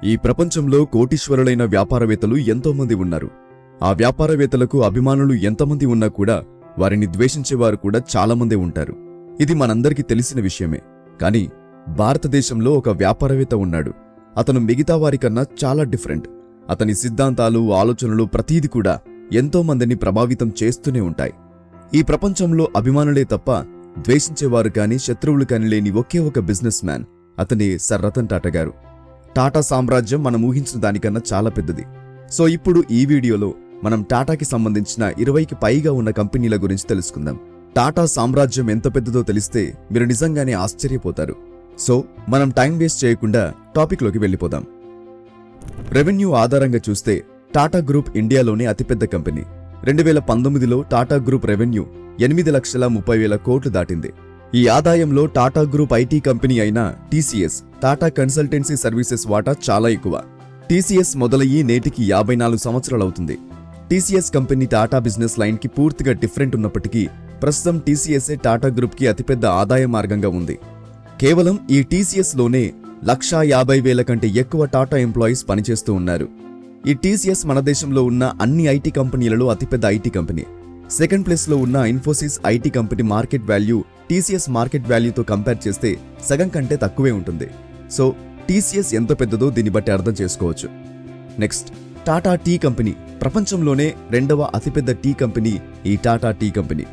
ఈ ప్రపంచంలో కోటీశ్వరులైన వ్యాపారవేత్తలు ఎంతోమంది ఉన్నారు. ఆ వ్యాపారవేత్తలకు అభిమానులు ఎంతమంది ఉన్నా కూడా వారిని ద్వేషించేవారు కూడా చాలామందే ఉంటారు. ఇది మనందరికీ తెలిసిన విషయమే. కానీ భారతదేశంలో ఒక వ్యాపారవేత్త ఉన్నాడు. అతను మిగతా వారికన్నా చాలా డిఫరెంట్. అతని సిద్ధాంతాలు, ఆలోచనలు ప్రతీది కూడా ఎంతోమందిని ప్రభావితం చేస్తూనే ఉంటాయి. ఈ ప్రపంచంలో అభిమానులే తప్ప ద్వేషించేవారు కానీ శత్రువులు కానీ లేని ఒకే ఒక బిజినెస్ మ్యాన్, అతనే సర్ రతన్ టాటా గారు. టాటా సామ్రాజ్యం మనం ఊహించిన దానికన్నా చాలా పెద్దది. సో ఇప్పుడు ఈ వీడియోలో మనం టాటాకి సంబంధించిన 20కి పైగా ఉన్న కంపెనీల గురించి తెలుసుకుందాం. టాటా సామ్రాజ్యం ఎంత పెద్దదో తెలిస్తే మీరు నిజంగానే ఆశ్చర్యపోతారు. సో మనం టైం వేస్ట్ చేయకుండా టాపిక్లోకి వెళ్ళిపోదాం. రెవెన్యూ ఆధారంగా చూస్తే టాటా గ్రూప్ ఇండియాలోనే అతిపెద్ద కంపెనీ. 2019లో టాటా గ్రూప్ రెవెన్యూ 8,30,000 కోట్లు దాటింది. ఈ ఆదాయంలో టాటా గ్రూప్ ఐటీ కంపెనీ అయిన టీసీఎస్, టాటా కన్సల్టెన్సీ సర్వీసెస్ వాటా చాలా ఎక్కువ. టీసీఎస్ మొదలయ్యి నేటికి 54 సంవత్సరాలవుతుంది. టీసీఎస్ కంపెనీ టాటా బిజినెస్ లైన్కి పూర్తిగా డిఫరెంట్ ఉన్నప్పటికీ ప్రస్తుతం టీసీఎస్ఏ టాటా గ్రూప్కి అతిపెద్ద ఆదాయ మార్గంగా ఉంది. కేవలం ఈ టీసీఎస్లోనే 1,50,000 కంటే ఎక్కువ టాటా ఎంప్లాయీస్ పనిచేస్తూ ఉన్నారు. ఈ టీసీఎస్ మన దేశంలో ఉన్న అన్ని ఐటీ కంపెనీలలో అతిపెద్ద ఐటీ కంపెనీ. సెకండ్ ప్లేస్లో ఉన్న Infosys IT company market value TCS market వాల్యూతో కంపేర్ చేస్తే సగం కంటే తక్కువే ఉంటుంది. సో టీసీఎస్ ఎంత పెద్దదో దీన్ని బట్టి అర్థం చేసుకోవచ్చు. Next, Tata tea company. ప్రపంచంలోనే 2వ అతిపెద్ద టీ కంపెనీ ఈ టాటా టీ కంపెనీ.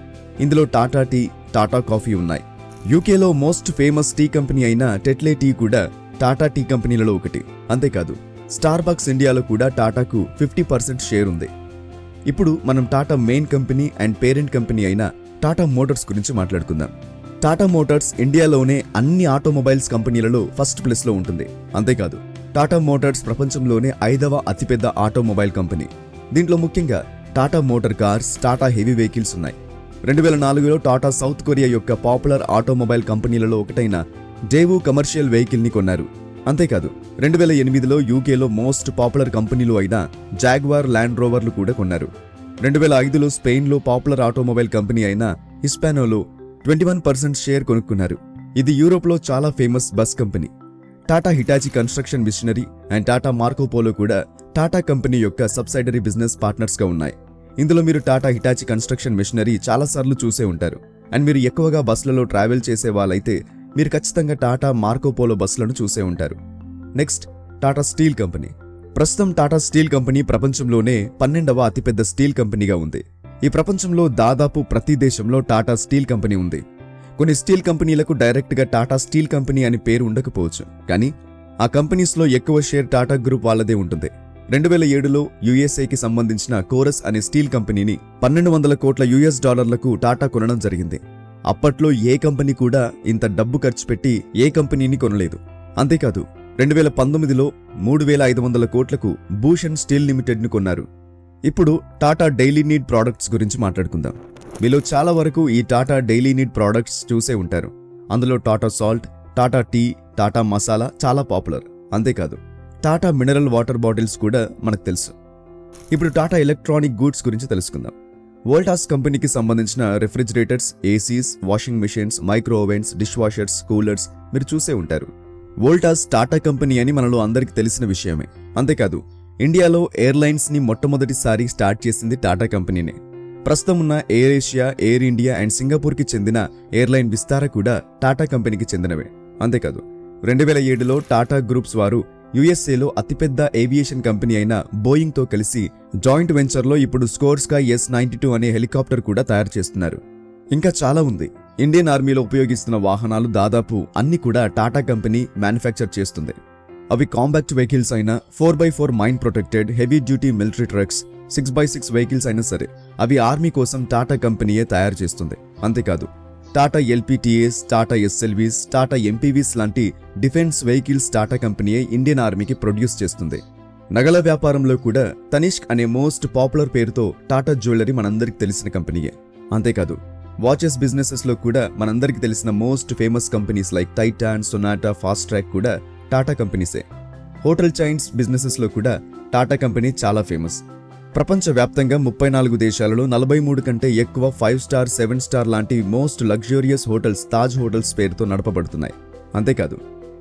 ఇందులో టాటా టీ, టాటా కాఫీ ఉన్నాయి. యూకేలో మోస్ట్ ఫేమస్ టీ కంపెనీ అయిన టెట్లే టీ కూడా టాటా టీ కంపెనీలలో ఒకటి. అంతేకాదు, స్టార్బక్స్ ఇండియాలో కూడా టాటాకు 50% షేర్ ఉంది. ఇప్పుడు మనం Tata main company and parent company అయిన టాటా మోటార్స్ గురించి మాట్లాడుకుందాం. టాటా మోటార్స్ ఇండియాలోనే అన్ని ఆటోమొబైల్స్ కంపెనీలలో ఫస్ట్ ప్లేస్లో ఉంటుంది. అంతేకాదు, టాటా మోటార్స్ ప్రపంచంలోనే 5వ అతిపెద్ద ఆటోమొబైల్ కంపెనీ. దీంట్లో ముఖ్యంగా Tata motor cars, Tata heavy vehicles ఉన్నాయి. 2004లో టాటా సౌత్ కొరియా యొక్క పాపులర్ ఆటోమొబైల్ కంపెనీలలో ఒకటైన డేవూ కమర్షియల్ వెహికల్ని కొన్నారు. అంతేకాదు, 2008లో యూకేలో మోస్ట్ పాపులర్ కంపెనీలు అయిన జాగ్వార్, ల్యాండ్ రోవర్లు కూడా కొన్నారు. 2005లో స్పెయిన్లో పాపులర్ ఆటోమొబైల్ కంపెనీ అయిన హిస్పానోలో 21% షేర్ కొనుక్కున్నారు. ఇది యూరోప్లో చాలా famous bus company. Tata Hitachi construction machinery and Tata Marcopolo కూడా టాటా కంపెనీ యొక్క సబ్సిడరీ బిజినెస్ పార్ట్నర్స్గా ఉన్నాయి. ఇందులో మీరు టాటా హిటాచి కన్స్ట్రక్షన్ మిషనరీ చాలాసార్లు చూసే ఉంటారు. అండ్ మీరు ఎక్కువగా బస్సులలో ట్రావెల్ చేసే వాళ్ళైతే మీరు ఖచ్చితంగా టాటా మార్కోపోలో బస్సులను చూసే ఉంటారు. Next, Tata steel company. ప్రస్తుతం టాటా స్టీల్ కంపెనీ ప్రపంచంలోనే 12వ అతిపెద్ద స్టీల్ కంపెనీగా ఉంది. ఈ ప్రపంచంలో దాదాపు ప్రతి దేశంలో టాటా స్టీల్ కంపెనీ ఉంది. కొన్ని స్టీల్ కంపెనీలకు డైరెక్ట్గా టాటా స్టీల్ కంపెనీ అని పేరు ఉండకపోవచ్చు, కానీ ఆ కంపెనీస్లో ఎక్కువ షేర్ టాటా గ్రూప్ వాళ్ళదే ఉంటుంది. 2007లో యుఎస్ఏకి సంబంధించిన కోరస్ అనే స్టీల్ కంపెనీని $1,200 కోట్ల టాటా కొనడం జరిగింది. అప్పట్లో ఏ కంపెనీ కూడా ఇంత డబ్బు ఖర్చు పెట్టి ఏ కంపెనీని కొనలేదు. అంతేకాదు, 2019లో 3,500 కోట్లకు భూషణ్ స్టీల్ లిమిటెడ్ను కొన్నారు. ఇప్పుడు టాటా డైలీ నీడ్ ప్రోడక్ట్స్ గురించి మాట్లాడుకుందాం. మీలో చాలా వరకు ఈ టాటా డైలీ నీడ్ ప్రోడక్ట్స్ చూసే ఉంటారు. అందులో టాటా సాల్ట్, టాటా టీ, టాటా మసాలా చాలా పాపులర్. అంతేకాదు, టాటా మినరల్ వాటర్ బాటిల్స్ కూడా మనకు తెలుసు. ఇప్పుడు టాటా ఎలక్ట్రానిక్ గూడ్స్ గురించి తెలుసుకుందాం. వోల్టాస్ కంపెనీకి సంబంధించిన refrigerators, ACs, washing machines, micro ovens, dish washers, coolers మీరు చూసే ఉంటారు. వోల్టాస్ టాటా కంపెనీ అని మనలో అందరికీ తెలిసిన విషయమే. అంతేకాదు, ఇండియాలో ఎయిర్లైన్స్ ని మొట్టమొదటిసారి స్టార్ట్ చేసింది టాటా కంపెనీనే. ప్రస్తుతం ఉన్న AirAsia, Air India and సింగపూర్కి చెందిన ఎయిర్లైన్ విస్తారా కూడా టాటా కంపెనీకి చెందినవే. అంతేకాదు, 2007లో టాటా గ్రూప్స్ వారు యుఎస్ఏలో అతిపెద్ద ఏవియేషన్ కంపెనీ అయిన బోయింగ్తో కలిసి జాయింట్ వెంచర్లో ఇప్పుడు స్కోర్స్కాయ్ S-92 అనే హెలికాప్టర్ కూడా తయారు చేస్తున్నారు. ఇంకా చాలా ఉంది. ఇండియన్ ఆర్మీలో ఉపయోగిస్తున్న వాహనాలు దాదాపు అన్ని కూడా టాటా కంపెనీ మ్యానుఫ్యాక్చర్ చేస్తుంది. అవి కాంపాక్ట్ వెహికల్స్ అయినా, 4x4 mine protected heavy duty military trucks, 6x6 vehicles అయినా సరే అవి ఆర్మీ కోసం టాటా కంపెనీయే తయారు చేస్తుంది. అంతేకాదు, టాటా ఎల్పిటిఎస్, టాటా ఎస్ఎల్వీస్, టాటా ఎంపీవీస్ లాంటి డిఫెన్స్ వెహికల్స్ టాటా కంపెనీయే ఇండియన్ ఆర్మీకి ప్రొడ్యూస్ చేస్తుంది. నగల వ్యాపారంలో కూడా తనిష్క్ అనే మోస్ట్ పాపులర్ పేరుతో టాటా జ్యువెలరీ మనందరికి తెలిసిన కంపెనీయే. అంతేకాదు, వాచెస్ బిజినెసెస్లో కూడా మనందరికి తెలిసిన most famous companies like Titan, Sonata, fast track కూడా టాటా కంపెనీసే. హోటల్ చైన్స్ బిజినెసెస్లో కూడా టాటా కంపెనీ చాలా ఫేమస్. ప్రపంచవ్యాప్తంగా 34 దేశాలలో 43 కంటే ఎక్కువ 5 స్టార్, 7 స్టార్ లాంటి most luxurious hotels Taj hotels పేరుతో నడపబడుతున్నాయి. అంతేకాదు,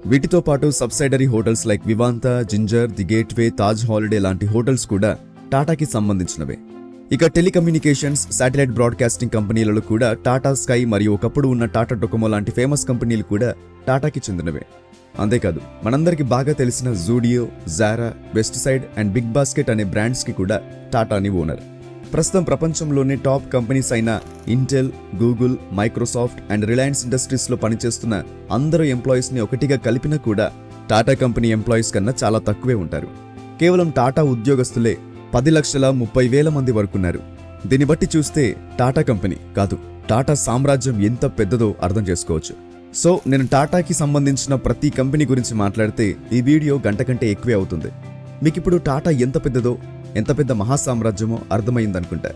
వీటితో పాటు subsidiary hotels like Vivanta, Ginger, the Gateway, Taj Holiday లాంటి హోటల్స్ కూడా టాటాకి సంబంధించినవే. ఇక టెలికమ్యూనికేషన్స్, శాటిలైట్ బ్రాడ్కాస్టింగ్ కంపెనీలలో కూడా టాటా స్కై మరియు ఒకప్పుడు ఉన్న టాటా డొకోమో లాంటి ఫేమస్ కంపెనీలు కూడా టాటాకి చెందినవే. అంతేకాదు మనందరికీ బాగా తెలిసిన Zudio, Zara, Westside and BigBasket అనే బ్రాండ్స్కి కూడా టాటాని ఓనర్. ప్రస్తుతం ప్రపంచంలోనే టాప్ కంపెనీస్ అయిన Intel, Google, Microsoft and Reliance ఇండస్ట్రీస్లో పనిచేస్తున్న అందరూ ఎంప్లాయీస్ని ఒకటిగా కలిపినా కూడా టాటా కంపెనీ ఎంప్లాయీస్ కన్నా చాలా తక్కువే ఉంటారు. కేవలం టాటా ఉద్యోగస్తులే 10,30,000 మంది వరకున్నారు. దీన్ని బట్టి చూస్తే టాటా కంపెనీ కాదు, టాటా సామ్రాజ్యం ఎంత పెద్దదో అర్థం చేసుకోవచ్చు. సో నేను టాటాకి సంబంధించిన ప్రతి కంపెనీ గురించి మాట్లాడితే ఈ వీడియో గంట కంటే ఎక్కువే అవుతుంది. మీకిప్పుడు టాటా ఎంత పెద్దదో, ఎంత పెద్ద మహాసామ్రాజ్యమో అర్థమైందనుకుంటా.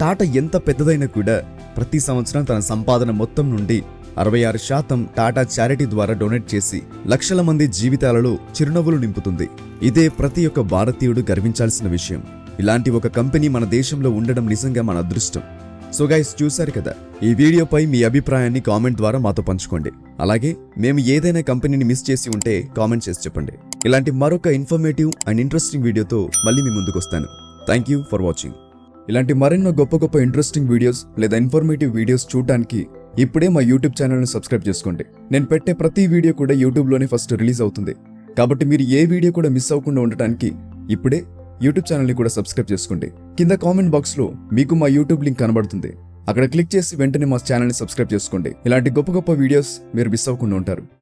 టాటా ఎంత పెద్దదైనా కూడా ప్రతి సంవత్సరం తన సంపాదన మొత్తం నుండి 66% టాటా చారిటీ ద్వారా డొనేట్ చేసి లక్షల మంది జీవితాలలో చిరునవ్వులు నింపుతుంది. ఇదే ప్రతి ఒక్క భారతీయుడు గర్వించాల్సిన విషయం. ఇలాంటి ఒక కంపెనీ మన దేశంలో ఉండడం నిజంగా మన అదృష్టం. సో గైస్, చూశారు కదా, ఈ వీడియోపై మీ అభిప్రాయాన్ని కామెంట్ ద్వారా మాతో పంచుకోండి. అలాగే మేము ఏదైనా కంపెనీని మిస్ చేసి ఉంటే కామెంట్ చేసి చెప్పండి. ఇలాంటి మరొక ఇన్ఫర్మేటివ్ అండ్ ఇంట్రెస్టింగ్ వీడియోతో మళ్ళీ మీ ముందుకు వస్తాను. Thank you for watching. ఇలాంటి మరెన్నో గొప్ప గొప్ప ఇంట్రెస్టింగ్ వీడియోస్ లేదా ఇన్ఫర్మేటివ్ వీడియోస్ చూడడానికి ఇప్పుడే మా యూట్యూబ్ ఛానల్ని సబ్స్క్రైబ్ చేసుకోండి. నేను పెట్టే ప్రతి వీడియో కూడా యూట్యూబ్లోనే ఫస్ట్ రిలీజ్ అవుతుంది. కాబట్టి మీరు ఏ వీడియో కూడా మిస్ అవ్వకుండా ఉండటానికి ఇప్పుడే యూట్యూబ్ ఛానల్ని కూడా సబ్స్క్రైబ్ చేసుకోండి. కింద కామెంట్ బాక్స్లో మీకు మా యూట్యూబ్ లింక్ కనబడుతుంది. అక్కడ క్లిక్ చేసి వెంటనే మా ఛానల్ని సబ్స్క్రైబ్ చేసుకోండి. ఇలాంటి గొప్ప గొప్ప వీడియోస్ మీరు మిస్ అవ్వకుండా ఉంటారు.